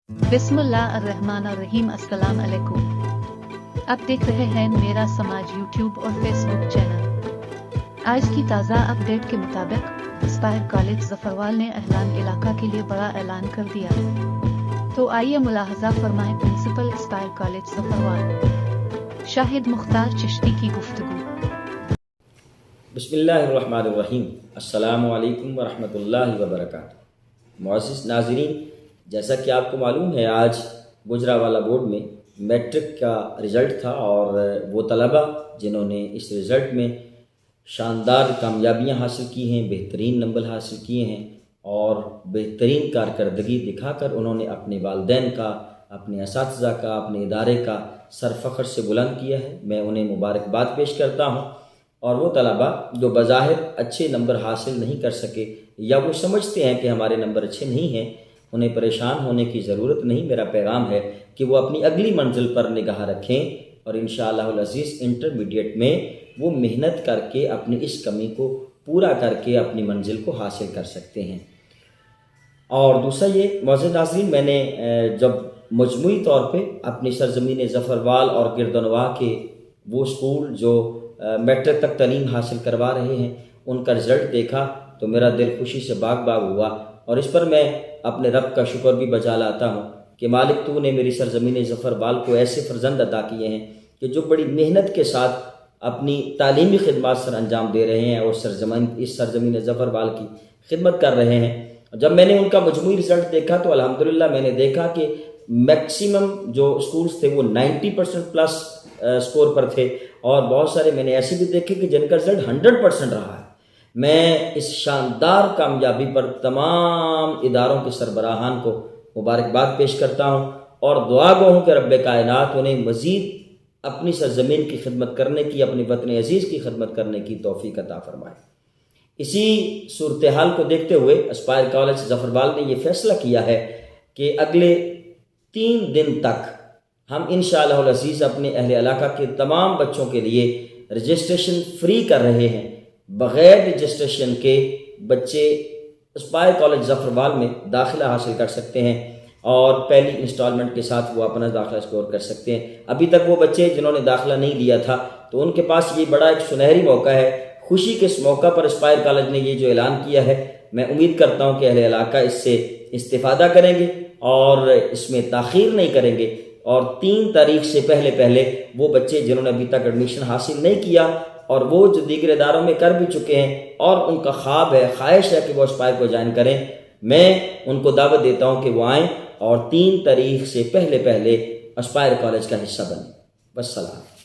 बिस्मिल्लाहिर्रहमानिर्रहीम। अस्सलाम अलैकुम। आप देख रहे हैं मेरा समाज यूट्यूब और फेसबुक चैनल। आज की ताज़ा अपडेट के मुताबिक एस्पायर कॉलेज जफरवाल ने अहलान इलाका के लिए बड़ा ऐलान कर दिया। तो आइए मुलाहजा फरमाएं principal Aspire college Zafarwal Shahid Mukhtar Chishti की गुफ्तगू। बिस्मिल्लाहिर्रहमानिर्रहीम। अस्सलामु अलैकुम वरहमतुल्लाहि वबरकातुहू। मुअज़्ज़िज़ नाज़रीन, जैसा कि आपको मालूम है, आज गुजरावाला बोर्ड में मैट्रिक का रिज़ल्ट था और वो तलबा जिन्होंने इस रिज़ल्ट में शानदार कामयाबियां हासिल की हैं, बेहतरीन नंबर हासिल किए हैं और बेहतरीन कारकर्दगी दिखाकर उन्होंने अपने वालिदैन का, अपने असातिज़ा का, अपने इदारे का सर फ़ख्र से बुलंद किया है। मैं उन्हें मुबारकबाद पेश करता हूँ। और वो तलबा जो बज़ाहिर अच्छे नंबर हासिल नहीं कर सके या वो समझते हैं कि हमारे नंबर अच्छे नहीं हैं, उन्हें परेशान होने की ज़रूरत नहीं। मेरा पैगाम है कि वो अपनी अगली मंजिल पर निगाह रखें और इंशाअल्लाहुल अज़ीज़ इंटरमीडिएट में वो मेहनत करके अपनी इस कमी को पूरा करके अपनी मंजिल को हासिल कर सकते हैं। और दूसरा ये मुअज़्ज़िज़ नाज़रीन, मैंने जब मजमूई तौर पे अपनी सरज़मीन ज़फ़रवाल और गिरदनवाह के वो स्कूल जो मैट्रिक तक तालीम हासिल करवा रहे हैं उनका रिज़ल्ट देखा तो मेरा दिल खुशी से बाग बाग हुआ और इस पर मैं अपने रब का शुक्र भी बजा लाता हूँ कि मालिक तू ने मेरी सरज़मीन ज़फ़रवाल को ऐसे फ़र्जंद अता किए हैं कि जो बड़ी मेहनत के साथ अपनी तालीमी खिदमत सर अंजाम दे रहे हैं और इस सरज़मीन ज़फ़रवाल की खिदमत कर रहे हैं। जब मैंने उनका मजमूई रिज़ल्ट देखा तो अल्हम्दुलिल्लाह मैंने देखा कि मैक्सिमम जो स्कूल्स थे वो 90% प्लस स्कोर पर थे और बहुत सारे मैंने ऐसे भी देखे कि जिनका रिज़ल्ट 100% रहा है। मैं इस शानदार कामयाबी पर तमाम इदारों के सरबराहान को मुबारकबाद पेश करता हूँ और दुआ गो हूँ कि रब्बे कायनात उन्हें मज़ीद अपनी सरज़मीन की खिदमत करने की, अपने वतन अज़ीज़ की खिदमत करने की तौफ़ीक अता फरमाए। इसी सूरत हाल को देखते हुए एस्पायर कॉलेज ज़फ़रवाल ने यह फ़ैसला किया है कि अगले 3 दिन तक हम इंशाअल्लाहुल अज़ीज़ अपने अहले इलाका के तमाम बच्चों के लिए रजिस्ट्रेशन फ्री कर रहे हैं। बग़ैर रजिस्ट्रेशन के बच्चे एस्पायर कॉलेज ज़फ़रवाल में दाखिला हासिल कर सकते हैं और पहली इंस्टॉलमेंट के साथ वो अपना दाखिला स्कोर कर सकते हैं। अभी तक वो बच्चे जिन्होंने दाखिला नहीं लिया था तो उनके पास ये बड़ा एक सुनहरी मौका है। खुशी के इस मौका पर एस्पायर कॉलेज ने ये जो ऐलान किया है, मैं उम्मीद करता हूँ कि अहले इलाका इससे इस्तिफ़ादा करेंगे और इसमें ताख़ीर नहीं करेंगे और 3 तारीख से पहले वो बच्चे जिन्होंने अभी तक एडमिशन हासिल नहीं किया और वो जो दीगर इदारों में कर भी चुके हैं और उनका ख्वाब है, ख्वाहिश है कि वो एस्पायर को ज्वाइन करें, मैं उनको दावत देता हूँ कि वो आएँ और 3 तारीख से पहले एस्पायर कॉलेज का हिस्सा बनें। वस्सलाम।